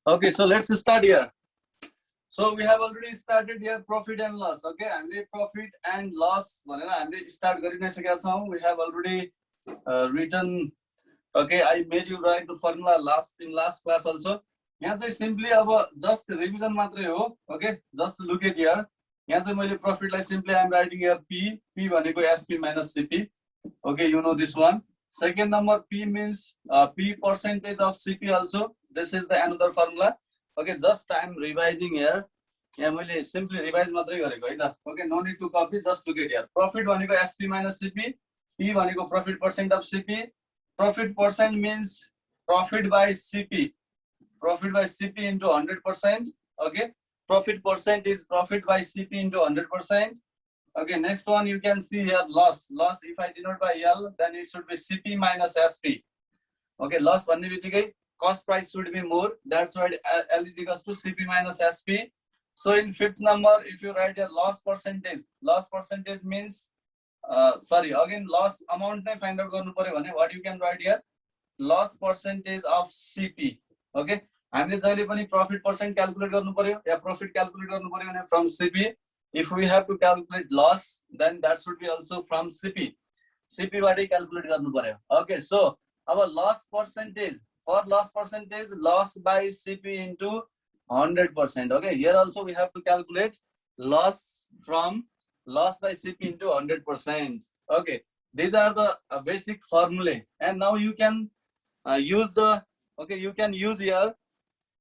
Okay, so let's start here. So we have already started here profit and loss. Okay, हामीले profit and loss भनेर हामीले start गरि नै सकेका छौं. We have already written. Okay, I made you write the formula in last class also. यहाँ चाहिँ simply अब just revision मात्रै हो. Okay, just look at here. यहाँ चाहिँ मैले profit लाई simply I am writing here P. P भनेको SP minus CP. Okay, you know this one. Second number P means P percentage of CP also. This is the another formula. Okay, just I am revising here. Yeah, मैले simply revise मात्रै गरेको है त. Okay, no need to copy, just look at here. Profit भनेको SP minus CP. P भनेको profit percent of CP. Profit percent means profit by CP. Profit by CP into 100%. Okay, profit percent is profit by CP into 100%. Okay, next one you can see here loss. Loss if I denote by L, then it should be CP minus SP. Okay, loss भन्ने बित्तिकै cost price should be more. That's why L is equals to CP minus SP. So in fifth number, if you write a loss percentage means sorry, again loss amount नै find out गर्नु पर्यो भने what you can write here, loss percentage of CP. Okay, हामीले जहिले पनि profit percent calculate गर्नु पर्यो या profit calculate गर्नु पर्यो भने from CP. If we have to calculate loss, then that should be also from CP. CP बाटै calculate गर्नु पर्यो. Okay, so our loss percentage, for loss percentage, loss by CP into 100%. Okay, here also we have to calculate loss from loss by CP into 100%. Okay, these are the basic formulae, and now you can use the, okay, you can use here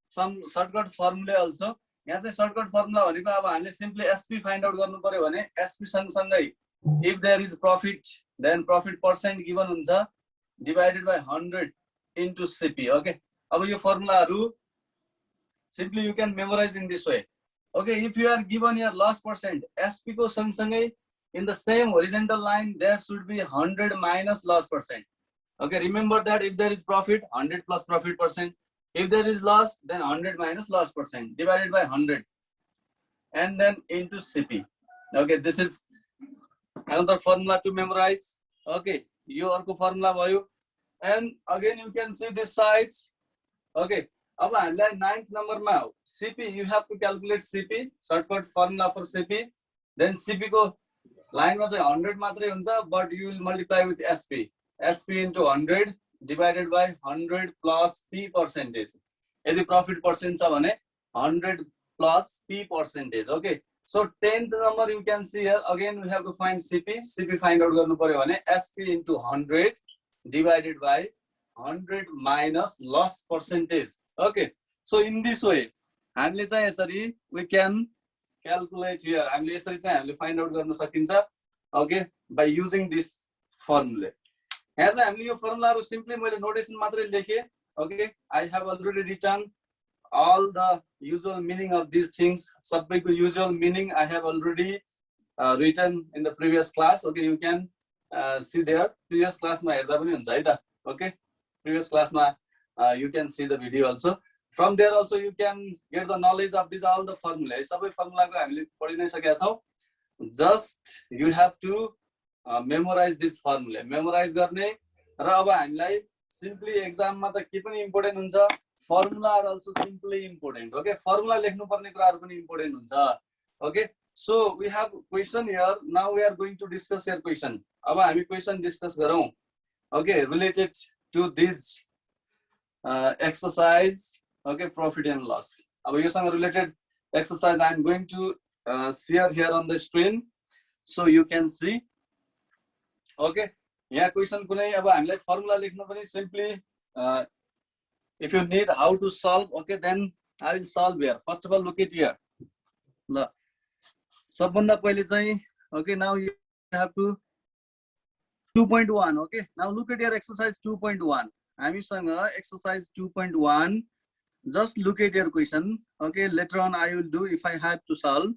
some shortcut formula also. यहाँ चाहिँ shortcut formula भनेको अब हामीले simply SP find out गर्नु पर्यो भने SP सँगसँगै if there is profit, then profit percent given हुन्छ divided by 100 into CP. Okay, अब यो formulaहरु simply you can memorize in this way. Okay, if you are given your loss percent, SP को सँगसँगै in the same horizontal line there should be 100 minus loss percent. Okay, remember that if there is profit, 100 plus profit percent. If there is loss, then 100 minus loss percent divided by 100 and then into CP. Okay, this is another formula to memorize. Okay, यो अर्को formula भयो. And again you can see this side. Okay, अब हामीलाई 9th number मा CP, you have to calculate CP, shortcut formula for CP. Then CP को line मा चाहिँ 100 मात्रै हुन्छ, but you will multiply with SP. SP into 100 divided by 100 plus P percentage. यदि profit percent छ भने 100 plus P percentage. Okay, so 10th number you can see here, again we have to find CP. CP find out गर्नु पर्यो भने SP into 100 divided by 100 minus loss percentage. Okay, so in this way हामीले चाहिँ यसरी we can calculate here. हामीले यसरी चाहिँ हामीले find out गर्न सकिन्छ. Okay, by using this formula. यहाँ चाहिँ हामीले यो फर्मुलाहरु simply मैले नोटेसन मात्रै लेखे. Okay, I have already written all the usual meaning of these things. सबैको usual meaning I have already written in the previous class. Okay, you can see there. Previous class मा हेर्दा पनि हुन्छ है त. Okay, previous class मा you can see the video also. From there also you can get the knowledge of these all the formula. सबै formula को हामीले पढि नै सकेका छौं. Just you have to memorize this formula. Memorize गर्ने र अब हामीलाई simply exam मा त के पनि important हुन्छ, formula are also simply important. Okay, formula लेख्नु पर्ने कुराहरु पनि important हुन्छ. Okay, so we have question here. Now we are going to discuss your question. अब हामी question discuss गरौँ. Okay, related to this exercise. Okay, profit and loss. अब योसँग related exercise I am going to share here on the screen so you can see. Okay, यहाँ question कुनै अब हामीलाई formula लेख्नु पनि simply if you need how to solve, okay, then I will solve here. First of all, look at here. ल सबभन्दा पहिले चाहिँ, okay, now you have to 2.1. okay, now look at your exercise 2.1. हामीसँग exercise 2.1. just look at your question. Okay, later on I will do if I have to solve.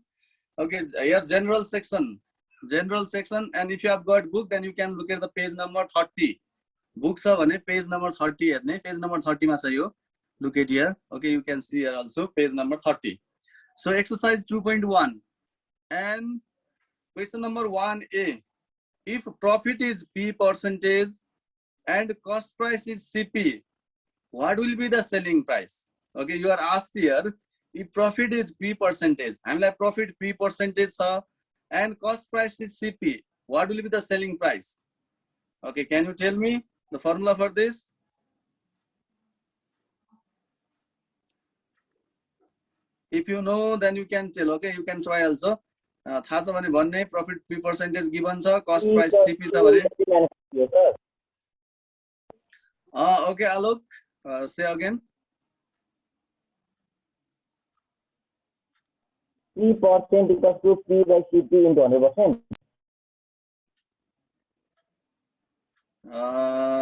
Okay, here general section, and if you have got book, then you can look at the page number 30. Books छ भने page number 30 हेर्ने. Page number 30 मा छ यो. Look at here. Okay, you can see here also page number 30. So exercise 2.1 and question number 1A. If profit is P percentage and cost price is CP, what will be the selling price? Okay, you are asked here if profit is P percentage. हामीलाई profit P percentage छ and cost price is CP. What will be the selling price? Okay, can you tell me the formula for this? If you know, then you can tell. Okay, you can try also. थाहा छ भने भन्ने profit P percentage given छ, cost price CP छ भने. Okay, Alok, say again. P% equals to P by CP into 100%.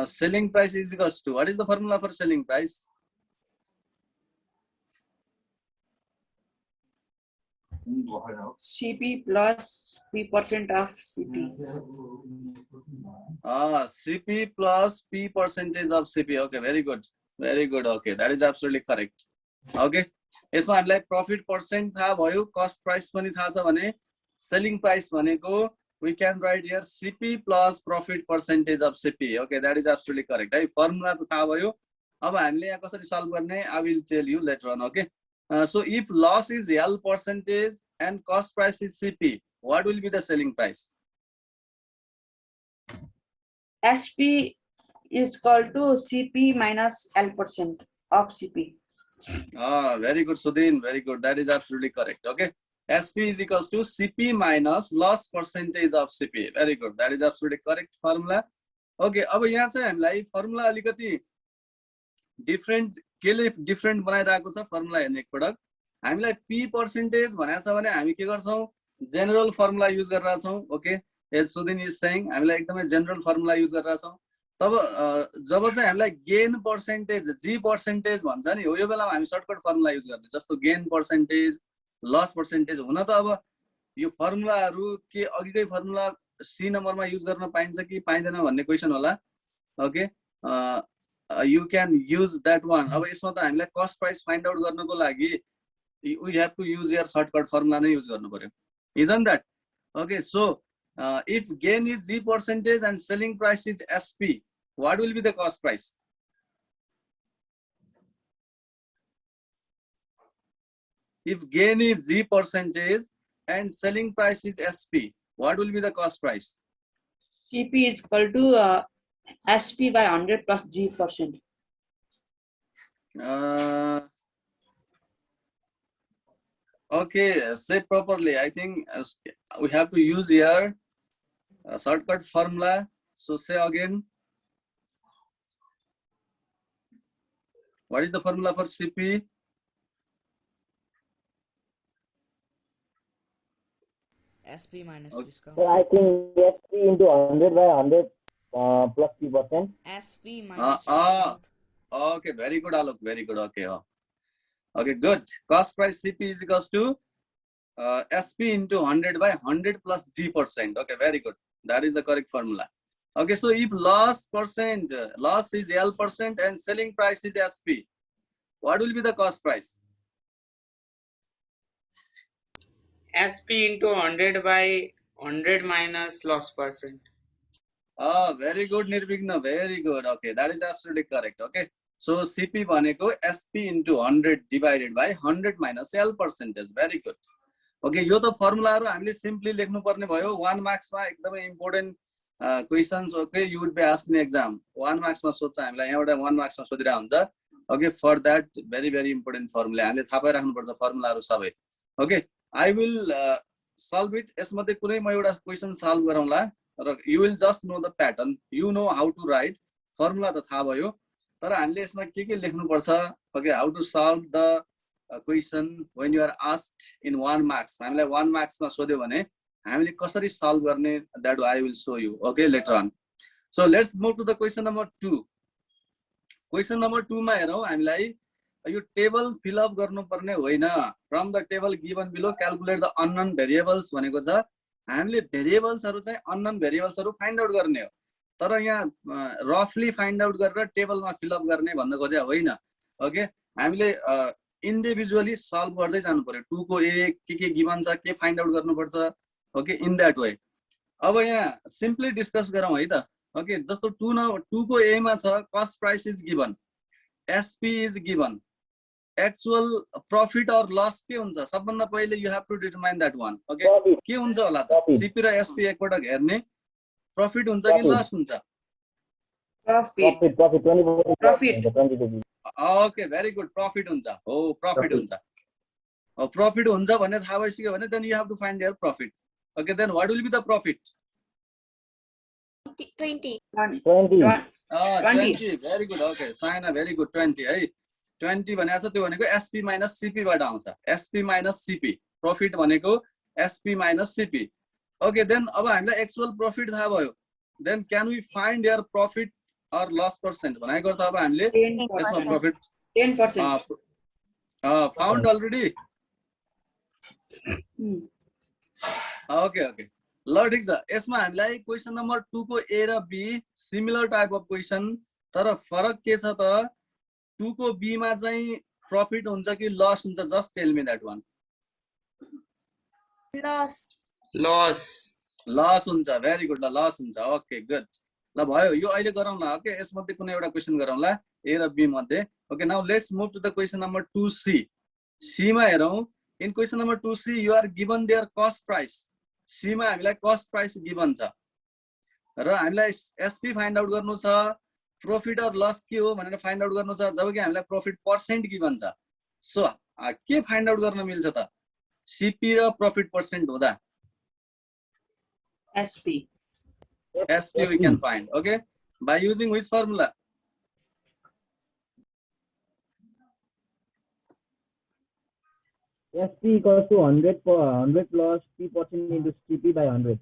Selling price is equals to, what is the formula for selling price? CP plus P% of CP. CP plus P percentage of CP. Okay, very good. Very good. Okay, that is absolutely correct. Okay. यसमा हामीलाई profit percent थाहा भयो, cost price पनि थाहा छ भने selling price भनेको we can write here CP plus profit percentage of CP. Okay, that is absolutely correct. है formula त थाहा भयो. अब हामीले यहाँ कसरी solve गर्ने I will tell you later on. Okay. So if loss is L percentage and cost price is CP, what will be the selling price? SP is equal to CP minus L% of CP. Very good, Sudhin. Very good. That is absolutely correct. Okay. SP is equals to CP minus loss percentage of CP. Very good. That is absolutely correct formula. Okay. अब यहाँ चाहिँ हामीलाई formula अलिकति different केले different बनाइरहेको छ formula हेर्ने एकपटक. हामीलाई P percentage भनेको छ भने हामी के गर्छौं general formula use गरिरहेका छौं. Okay. As Sudhin is saying, हामीलाई एकदमै general formula use गरिरहेका छौं. तब जब चाहिँ हामीलाई gain percentage G percentage भन्छ नि हो यो बेलामा हामी सर्टकट फर्मुला युज गर्ने जस्तो gain percentage loss percentage हुन त अब यो फर्मुलाहरु के अघिकै फर्मुला C नम्बरमा युज गर्न पाइन्छ कि पाइदैन भन्ने क्वेशन होला. Okay you can use that one. अब यसमा त हामीलाई cost price find out गर्नको लागि we have to use your shortcut formula नै युज गर्नु पर्यो. Isn't that? Okay, so if gain is G percentage and selling price is SP, what will be the cost price? If gain is G percentage and selling price is SP, what will be the cost price? CP is equal to SP by 100 plus G%. Okay, say properly. I think we have to use here a shortcut formula. So say again. What is the formula for CP? SP minus discount. So I think SP into 100 by 100 plus P%. SP minus discount. Okay, very good, Alok. Very good. Okay. Okay, good. Cost price CP is equals to SP into 100 by 100 plus G%. Okay, very good. That is the correct formula. Okay, so if loss is L% and selling price is SP, what will be the cost price? SP into 100 by 100 minus loss percent. Very good, Nirvigna. Very good. Okay, that is absolutely correct. Okay, so CP भनेको SP into 100 divided by 100 minus L percentage. Very good. Okay, यो त फर्मुलाहरु हामीले simply लेख्नु पर्ने भयो. 1 marks मा एकदमै important questions. Okay, you would be asked in exam. 1 marks मा सोध्छ हामीलाई यहाँबाट 1 marks मा सोधिरा हुन्छ. Okay, for that very important formula हामीले थाहा पाइराख्नु पर्छ फर्मुलाहरु सबै. Okay, I will solve it. यसमध्ये कुनै म एउटा क्वेशन सल्भ गरौँला र you will just know the pattern. You know how to write. Formula त थाहा भयो तर हामीले यसमा के लेख्नु पर्छ. Okay, how to solve the question when you are asked in 1 marks. हामीलाई 1 marks मा सोध्यो भने हामीले कसरी सल्भ गर्ने that I will show you. Okay, later on. So let's move to the question number 2. Question number 2 मा हेरौं हामीलाई यो टेबल फिल अप गर्नु पर्ने होइन. From the table given below calculate the unknown variables भनेको छ हामीले भेरिएबल्सहरु चाहिँ अननोन भेरिएबल्सहरु फाइन्ड आउट गर्ने हो. तर यहाँ रफली फाइन्ड आउट गरेर टेबलमा फिल अप गर्ने भन्नको चाहिँ होइन. ओके, हामीले इन्डिभिजुअली सल्भ गर्दै जानु पर्यो. 2 को ए के गिवन छ के फाइन्ड आउट गर्नु पर्छ. Okay, in that way. अब यहाँ सिम्पली डिस्कस गरौँ है त. ओके, जस्तो 2 को ए मा छ cost price is given, SP is given. Actual profit और लॉस के हुन्छ सबभन्दा पहिले you have to determine that one okay Profit. के हुन्छ होला त Profit. सीपी र एसपी एकपटक हेर्ने प्रॉफिट हुन्छ कि Profit. लस हुन्छ Profit. Profit 20% Profit. 20%. Okay very good profit हुन्छ हो प्रॉफिट Profit. हुन्छ प्रॉफिट हुन्छ भन्ने थाहा भइसक्यो भने then you have to find their profit okay then what will be the profit 20. 20. 20 very good okay Saina very good 20 है 20 भनेको छ त्यो भनेको एसपी माइनस सीपी बाट आउँछ एसपी माइनस सीपी प्रॉफिट भनेको SP minus CP okay then अब हामीलाई एक्चुअल प्रॉफिट थाहा भयो then can we find their profit और लस पर्सेन्ट भनेको त अब हामीले 10%. यसमा profit 10%. Found already okay okay ल ठिक छ यसमा हामीलाई क्वेशन नम्बर 2 को ए र B similar type of question तर फरक के छ त 2 को बी मा चाहिँ प्रॉफिट हुन्छ कि लस हुन्छ just tell me that one Loss. Loss हुन्छ भेरी गुड ल लस हुन्छ ओके गुड ल भयो यो अहिले गरौँला ओके यसमध्ये कुनै एउटा क्वेशन गरौँला ए र बी मध्ये okay now let's move to the question number 2C C मा हेरौँ in question number 2C you are given there cost price C मा हामीलाई कस्ट प्राइस गिवन छ र हामीलाई एसपी फाइन्ड आउट गर्नु छ प्रॉफिट और लस के हो भनेर फाइन्ड आउट गर्नु छ जबकि हामीलाई प्रॉफिट पर्सेन्ट गिवन छ सो के फाइन्ड आउट गर्न मिल्छ त सीपी र प्रॉफिट पर्सेन्ट हुँदा SP. SP we can find okay by using which formula SP equals to 100 plus P% into CP by 100.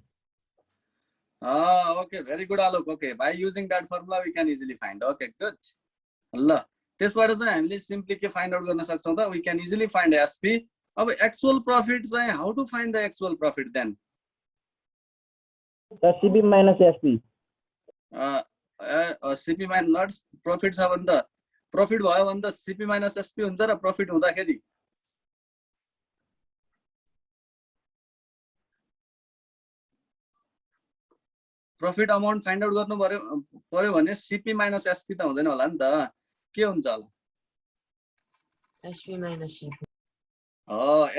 okay very good Alok okay by using that formula we can easily find okay good ल त्यसबाट चाहिँ हामीले simply के find out गर्न सक्छौं त we can easily find SP अब actual profit चाहिँ how to find the actual profit then The CP minus SP. CP minus not profit छ भने त प्रॉफिट भयो भने त CP minus SP हुन्छ र प्रॉफिट हुँदाखेरि प्रॉफिट अमाउन्ट फाइन्ड आउट गर्नु पर्यो भने सीपी माइनस एसपी त हुँदैन होला नि त के हुन्छ होला SP minus CP.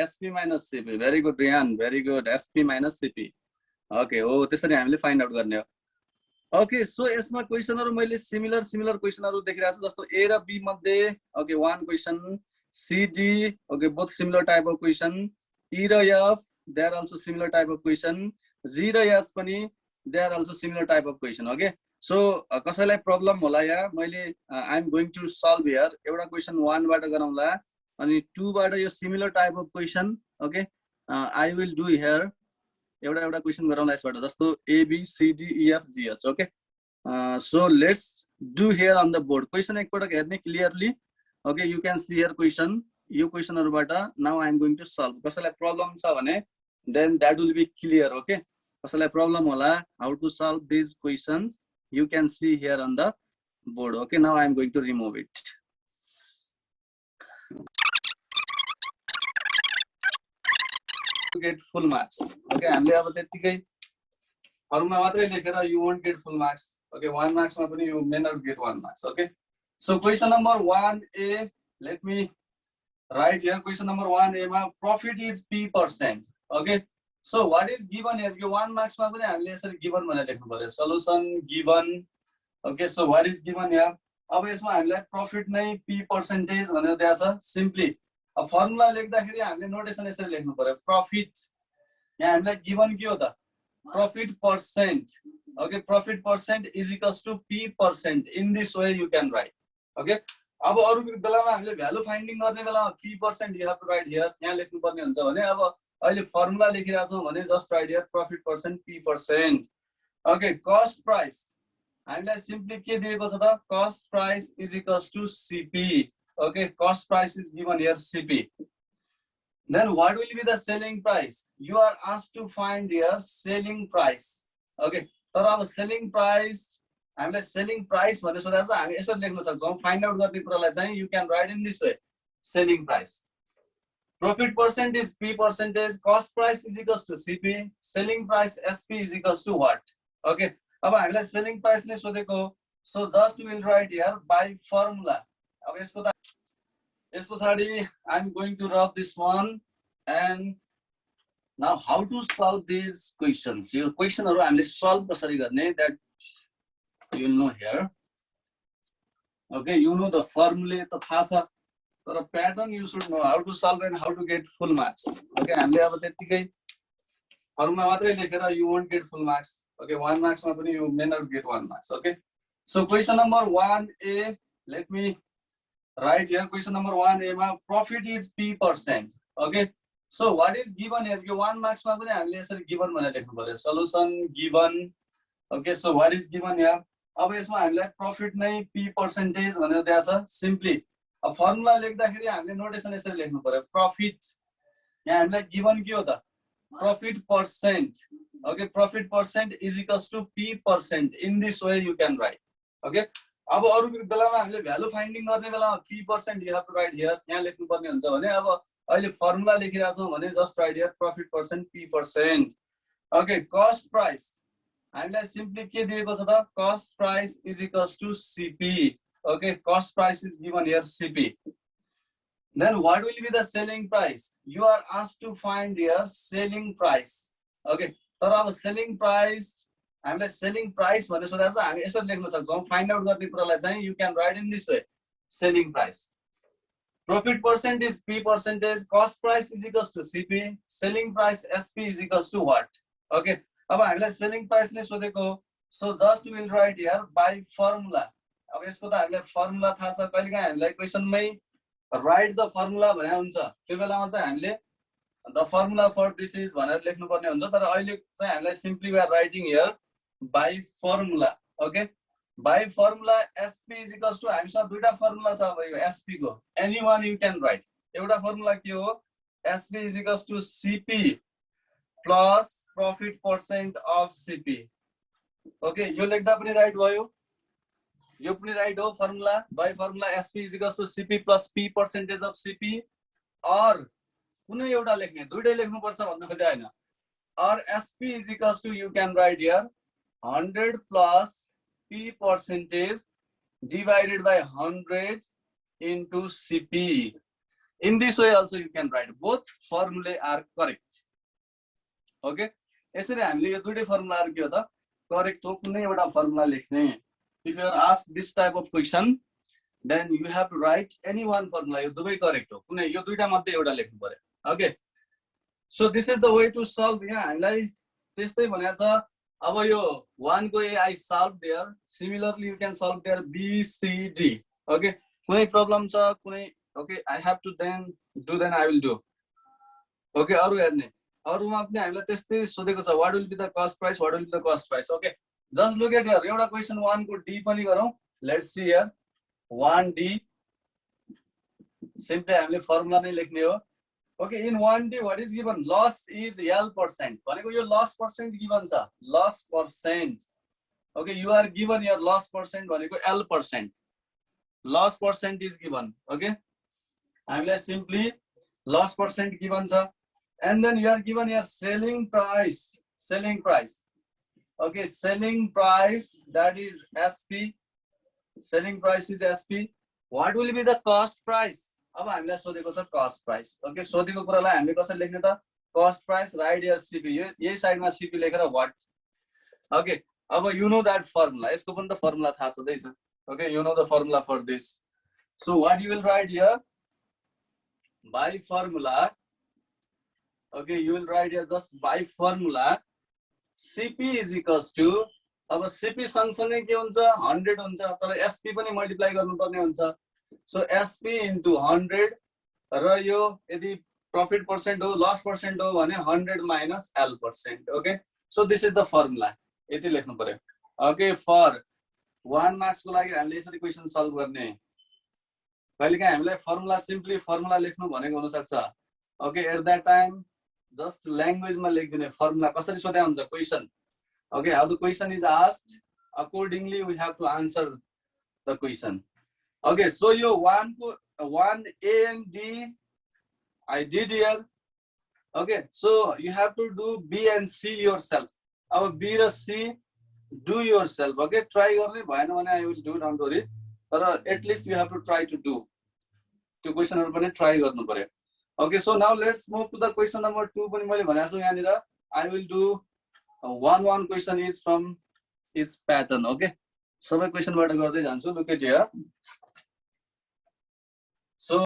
SP minus CP very good Riyan very good SP minus CP okay हो त्यसरी हामीले फाइन्ड आउट गर्ने हो ओके सो यसमा क्वेशनहरु मैले सिमिलर क्वेशनहरु देखिरहेको छु जस्तो ए र बी मध्ये okay one question C D okay both similar type of question E र F they are also similar type of question G र एच पनि they are also similar type of question okay so कसैलाई problem होला या मैले I am going to solve here एउटा question 1 बाट गरौँला अनि 2 बाट यो similar type of question okay I will do here एउटा क्वेशन गरौँला यसबाट जस्तो A B C D E F G H okay so let's do here on the board question एकपटक हेर्ने clearly okay you can see here question यो क्वेशनहरुबाट now I am going to solve कसैलाई problem छ भने then that will be clear okay कसैलाई problem होला how to solve this questions you can see here on the board okay now I am going to remove it to get full marks okay हामीले अब त्यतिकै फर्ममा मात्रै लेखेर you won't get full marks okay 1 marks मा पनि you may not get 1 marks okay so question number 1a let me write here question number 1a मा profit is p% okay so what is given here यो 1 marks मा पनि हामीले यसरी given भनेर लेख्नु पर्यो solution given okay so what is given here अब यसमा हामीलाई प्रॉफिट नै p% भनेर दिएको छ सिम्पली अब फर्मुला लेख्दाखेरि हामीले नोटेसन यसरी लेख्नु पर्यो प्रॉफिट यहाँ हामीलाई given के हो त profit percent okay profit percent is equals to p% in this way you can write okay अब अरु बेलामा हामीले भ्यालु फाइन्डिङ गर्ने बेलामा p% you have to write here यहाँ लेख्नु पर्ने हुन्छ भने अब अहिले फर्मुला लेखिरहेको छौं भने just right here profit percent p% okay cost price हामीलाई सिम्पली के दिएको छ त cost price is equals to CP okay cost price is given here CP then what will be the selling price you are asked to find here selling price okay तर अब selling price हामीलाई selling price भन्ने सोधेको छ हामी यसरी लेख्न सक्छौं फाइन्ड आउट गर्ने कुरालाई चाहिँ you can write in this way selling price Profit percent is p%, cost price is equals to CP, selling price SP is equals to what? Okay. अब हामीलाई selling price नै सोधेको so just we will write here by formula. अब यसको त यस पछाडि I'm going to rub this one and now how to solve these questions. यो क्वेशनहरु हामीले सल्भ कसरी गर्ने that you will know here. Okay, you know the formula त थाहा छ तर pattern you should know how to solve and how to get full marks. Okay, हामीले अब त्यतिकै फर्मुला मात्रै लेखेर you won't get full marks. Okay, 1 marks मा पनि you may not get 1 marks. Okay, so question number 1A, let me write here. Question number 1A मा profit is P%. Okay, so what is given here? यो 1 marks मा पनि हामीले यसरी given भनेर लेख्नु पर्यो. Solution given. Okay, so what is given here? अब यसमा हामीलाई profit नै P% भनेर दिएको छ. Simply अब फर्मुला लेख्दाखेरि हामीले नोटेसन यसरी लेख्नु पर्यो. Profit यहाँ हामीलाई given के हो त? Profit percent. Okay, profit percent is equals to P%. In this way you can write. Okay, अब अरु बेलामा हामीले भ्यालु फाइन्डिङ गर्ने बेलामा P% you have to write here. यहाँ लेख्नु पर्ने हुन्छ भने अब अहिले फर्मुला लेखिरा छौं भने just write here profit percent P%. Okay, cost price हामीलाई simply के दिएको छ त? Cost price is equals to CP. Okay, cost price is given here CP. Then what will be the selling price? You are asked to find your selling price. Okay, तर अब selling price हामीलाई selling price भनेर सोधेको छ हामी यसरी लेख्न सक्छौं. Find out गर्ने कुरालाई चाहिँ you can write in this way. Selling price. Profit percent is P%. Cost price is equals to CP. Selling price SP is equals to what? Okay, अब हामीलाई selling price नै सोधेको. So just we will write here by formula. अब यसको त हामीलाई formula थाहा छ. कहिलेकाहीँ हामीलाई क्वेशन मै write the formula भने हुन्छ. त्यो बेलामा चाहिँ हामीले the formula for this is भनेर लेख्नु पर्ने हुन्छ. तर अहिले चाहिँ हामीलाई simply we are writing here by formula. Okay, by formula SP is equals to हामीसँग दुईटा फर्मुला छ. अब यो SP को any one you can write. एउटा फर्मुला के हो? SP is equals to CP plus profit percent of CP. Okay, यो लेख्दा पनि राइट भयो. यो पनि राइट हो formula. by formula SP is equals to CP plus P% of CP or कुनै एउटा लेख्ने दुईटै लेख्नु पर्छ भन्नु खोजे हैन. or SP is equals to you can write here 100 plus P% divided by 100 into CP. In this way also you can write. Both formulae are correct. Okay, यसरी हामीले यो दुईटै फर्मुलाहरु के हो त? करेक्ट हो. कुनै एउटा फर्मुला लेख्ने. If you are asked this type of question, then you have to write any one formula. यो दुवै करेक्ट हो. कुनै यो दुईटा मध्ये एउटा लेख्नु पर्यो. Okay, so this is the way to solve. यहाँ हामीलाई त्यस्तै भनेको छ. अब यो 1 को A I solved there. Similarly you can solve there B, C, D. Okay, कुनै प्रब्लम छ कुनै. Okay, I have to then I will do. Okay, अरु हेर्ने अरुमा पनि हामीलाई त्यस्तै सोधेको छ. What will be the cost price? What will be the cost price? Okay, just look at here. एउटा क्वेशन 1 को D पनि गरौँ. Let's see here 1D. Simply हामीले फर्मुला नै लेख्ने हो. Okay, in 1D what is given? Loss is L%. भनेको यो loss percent given छ. Loss percent. Okay, you are given your loss percent भनेको L%. Loss percent is given. Okay, हामीलाई simply loss percent given छ. And then you are given your selling price. Selling price. Okay, selling price, that is SP. Selling price is SP. What will be the cost price? अब हामीलाई सोधेको छ cost price. Okay, सोधेको कुरालाई हामीले कसरी लेख्ने त? Cost price, write here CP. यो यही साइडमा CP लेखेर what? Okay, अब you know that formula. यसको पनि त फर्मुला थाहा छँदै छ. Okay, you know the formula for this. So what you will write here? By formula. Okay, you will write here just by formula. CP is equals to. अब CP सँगसँगै के हुन्छ? 100 हुन्छ. तर SP पनि मल्टिप्लाई गर्नुपर्ने हुन्छ. So SP into 100 र यो यदि profit percent हो, loss percent हो भने 100 minus L%. Okay, so this is the formula. यति लेख्नु पर्यो. Okay, for 1 marks को लागि हामीले यसरी क्वेशन सल्भ गर्ने. कहिलेकाहीँ हामीलाई फर्मुला सिम्पली फर्मुला लेख्नु भनेको हुन सक्छ. Okay, at that time just language मा लेखिदिने फर्मुला कसरी सोधे हुन्छ question. Okay, how the question is asked, accordingly we have to answer the question. Okay, so your 1A and D I did here. Okay, so you have to do B and C yourself. Our B or C do yourself. Okay, try गर्ने भएन भने I will do, don't worry. But at least you have to try to do. त्यो क्वेशनहरु पनि try गर्नु पर्यो okay so now let's move to the question number 2 पनि मैले भनेको छु यहाँनिर I will do one question is from its pattern okay सबै क्वेशनबाट गर्दै जान्छु look at here so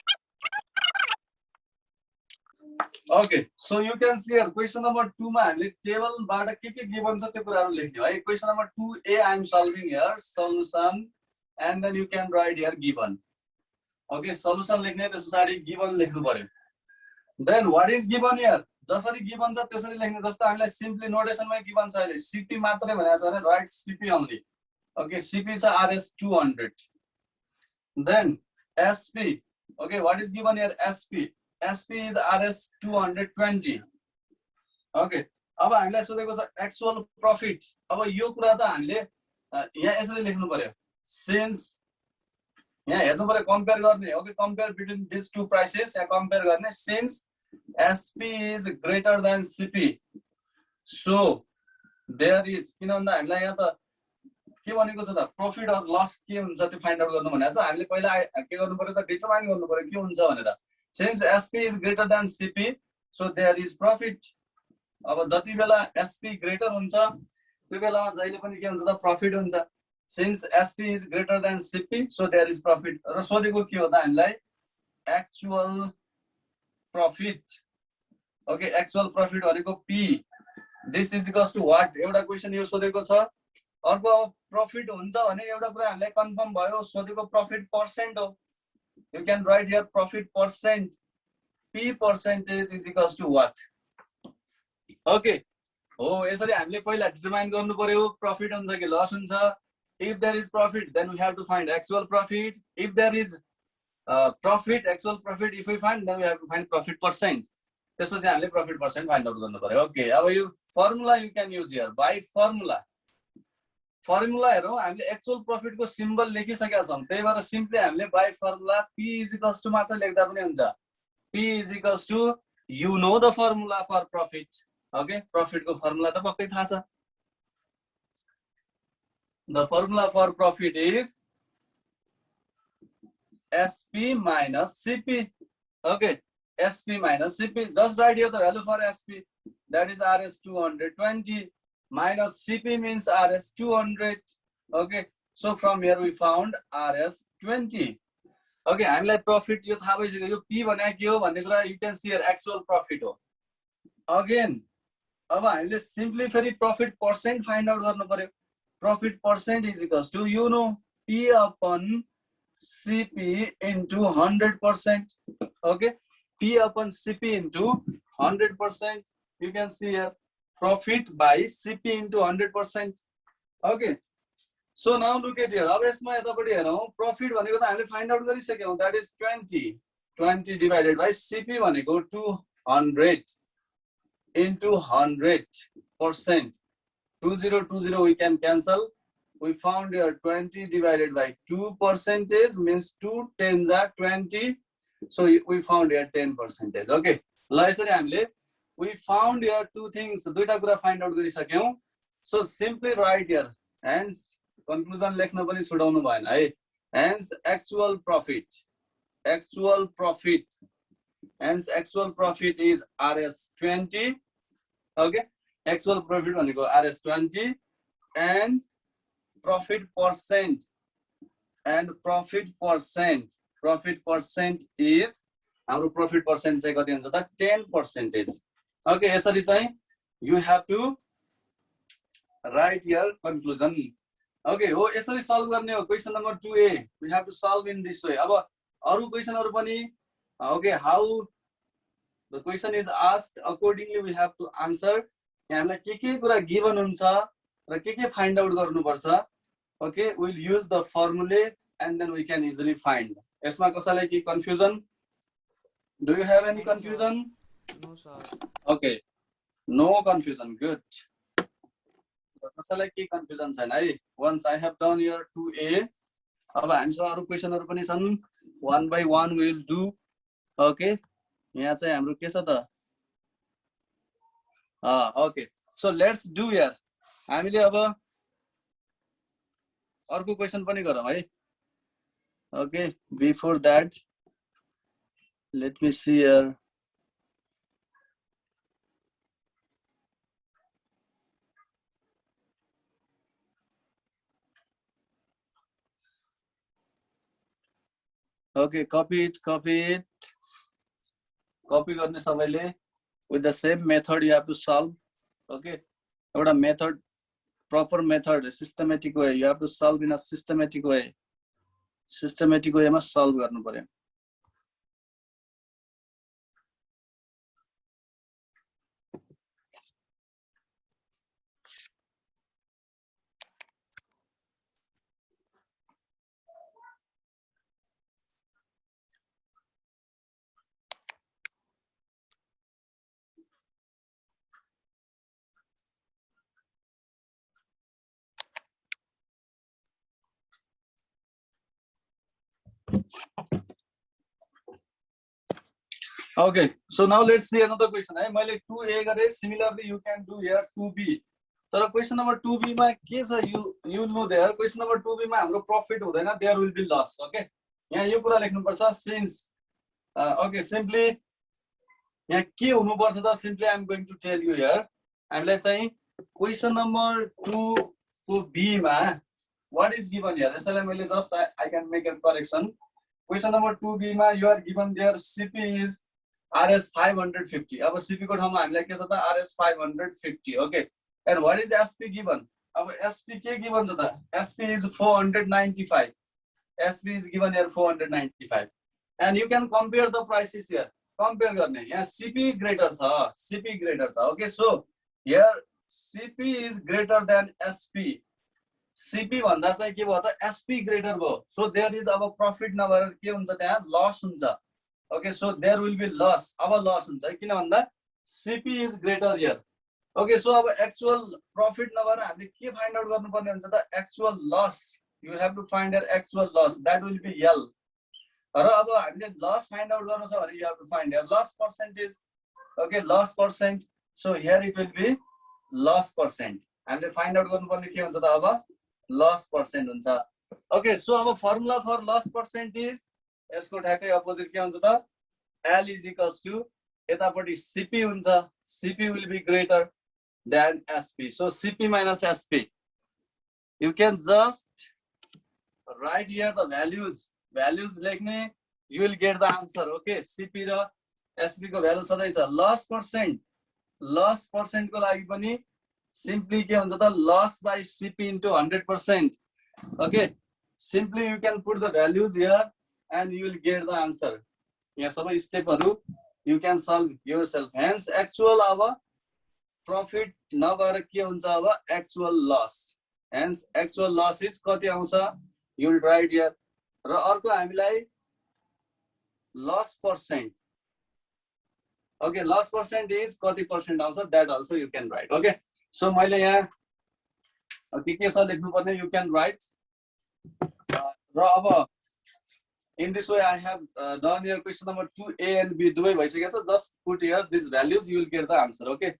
okay so you can see here question number 2 मा हामीले टेबल बाट के गिवन छ त्यो कुराहरु लेख्दियौ है question number 2a I am solving here solution and then you can write here given okay solution लेख्ने त्यसपछि given लेख्नु पर्यो then what is given here जसरी गिवन छ त्यसरी लेख्ने जस्तो हामीलाई सिम्पली नोटेसनमै गिवन छ अहिले सीपी मात्रै भनेको छ भने right CP only okay CP छ RS 200 then SP okay what is given here SP is RS 220 okay अब हामीलाई सोधेको छ एक्चुअल प्रॉफिट अब यो कुरा त हामीले यहाँ यसरी लेख्नु पर्यो सिन्स यहाँ हेर्नु पर्यो कम्पेयर गर्ने okay compare between this two prices यहाँ कम्पेयर गर्ने since SP is greater than CP so there is किन भन्दा हामीलाई यहाँ त के भनेको छ त प्रॉफिट अर लस के हुन्छ त्यो फाइन्ड आउट गर्नु भनेको छ हामीले पहिला के गर्नु पर्यो त डिटरमाइन गर्नु पर्यो के हुन्छ भनेर since SP is greater than CP so there is profit अब जति बेला SP ग्रेटर हुन्छ त्यो बेलामा जहिले पनि के हुन्छ त प्रॉफिट हुन्छ since SP is greater than CP so there is profit र सोधेको के हो त हामीलाई actual profit okay actual profit भनेको P this is equals to what एउटा क्वेशन यो सोधेको छ अर्को प्रॉफिट हुन्छ भने एउटा कुरा हामीलाई कन्फर्म भयो सोधेको प्रॉफिट पर्सेन्ट हो you can write here profit percent P percentage is equals to what okay हो यसरी हामीले पहिला डिटरमाइन गर्नु पर्यो प्रॉफिट हुन्छ कि लस हुन्छ if there is profit then we have to find actual profit if there is profit actual profit if we find then we have to find profit percent त्यसपछि हामीले प्रॉफिट पर्सेन्ट फाइन्ड आउट गर्नु पर्यो okay अब यो formula you can use here by formula हेरौँ हामीले actual profit को symbol लेखिसकेका छौं त्यही भएर सिम्पली हामीले by formula P is equals to मात्र लेख्दा पनि हुन्छ P is equals to you know the formula for profit okay profit को फर्मुला त पक्कै थाहा छ the formula for profit is SP minus CP okay SP minus CP just write here the value for SP that is RS 220 minus CP means RS 200 okay so from here we found RS 20 okay हामीलाई profit यो थाहा भइसक्यो यो P भने के हो भन्ने कुरा you can see here actual profit हो again अब हामीले सिम्पली फेरि प्रॉफिट पर्सेन्ट फाइन्ड आउट गर्नु पर्यो profit percent is equals to you know P upon CP into 100% okay P upon CP into 100% you can see here profit by CP into 100% okay so now look at here अब यसमा यतापटि हेरौं profit भनेको त हामीले find out गरिसक्यौं that is 20 divided by CP भनेको 200 into 100% 20 we can cancel we found here 20 divided by 2% means 2 tens are 20 so we found here 10% okay ल यसरी हामीले we found here two things दुईटा कुरा फाइन्ड आउट गरिसक्यौं so simply write here hence conclusion लेख्न पनि छुडाउनु भएन है hence actual profit hence actual profit is RS 20 okay actual profit भनेको RS 20 and profit percent is हाम्रो profit percent चाहिँ कति हुन्छ त 10% okay यसरी चाहिँ you have to write your conclusion okay हो यसरी सल्भ गर्ने हो question number 2a we have to solve in this way अब अरु क्वेशनहरु पनि okay how the question is asked accordingly we have to answer यहाँलाई के कुरा गिवन हुन्छ र के फाइन्ड आउट गर्नु पर्छ okay we'll use the formula and then we can easily find यसमा कसैलाई के confusion do you have any confusion No sir. okay no confusion good कसैलाई के कन्फ्युजन छैन है once I have done your 2a अब हामीसँग अरु क्वेशनहरु पनि छन् one by one we will do okay यहाँ चाहिँ हाम्रो के छ त okay so let's do here हामीले अब अर्को क्वेशन पनि गरौँ है okay before that Let me see here. Okay, copy it. Copy गर्ने सबैले. With the same method you have to solve. Okay, एउटा method, proper method, systematic way. You have to solve in a systematic way. Systematic way मा solve गर्नु पर्यो. Okay, so now let's see another question. है मैले 2A गरे. Similarly, you can do here 2B. तर question number 2B मा के छ, you know there. Question number 2B मा हाम्रो profit हुँदैन, there will be loss. Okay, यहाँ यो कुरा लेख्नु पर्छ. Since okay, simply यहाँ के हुनु पर्छ त, simply I am going to tell you here. हामीलाई चाहिँ question number 2 को B मा what is given here? यसैले मैले just I can make a correction. Question number 2B मा you are given there CP is RS 550. अब CP को ठाउँमा हामीलाई के छ त, RS 550. Okay, and what is SP given? अब SP के given छ त? SP is 495. SP is given here 495. And you can compare the prices here. Compare गर्ने. यहाँ CP greater छ, CP greater छ. Okay, so here CP is greater than SP. CP भन्दा चाहिँ के भयो त, SP greater भयो. So there is अब profit नभएर के हुन्छ, त्यहाँ loss हुन्छ. Okay, so there will be loss. अब loss हुन्छ किन भन्दा CP is greater here. Okay, so अब actual profit नभएर हामीले के find out गर्नुपर्ने हुन्छ त, actual loss. You will have to find your actual loss. That will be L. र अब हामीले loss find out गर्नु छ भने you have to find your loss percentage. Okay, loss percent. So here it will be loss percent. हामीले find out गर्नुपर्ने के हुन्छ त, अब loss percent हुन्छ. Okay, so अब formula for loss percent is यसको ठ्याक्कै अपोजिट के हुन्छ त, L is equals to यतापट्टि CP हुन्छ. CP will be greater than SP. So CP minus SP. You can just write here the values. Values लेख्ने, you will get the answer. Okay, CP र SP को value सधैँ छ. Loss percent. Loss percent को लागि पनि simply के हुन्छ त, loss by CP into 100%. Okay, simply you can put the values here and you will get the answer. यहाँ सबै स्टेपहरु you can solve yourself. Hence actual अब profit नभएर के हुन्छ, अब actual loss. Hence actual loss is कति आउँछ, you will write here. र अर्को हामीलाई loss percent. Okay, loss percent is कति percent आउँछ, that also you can write. Okay, so मैले यहाँ के छ लेख्नु पर्ने, you can write. र अब in this way I have done your question number 2A and B दुवै भइसकेको छ. Just put here these values, you will get the answer. Okay,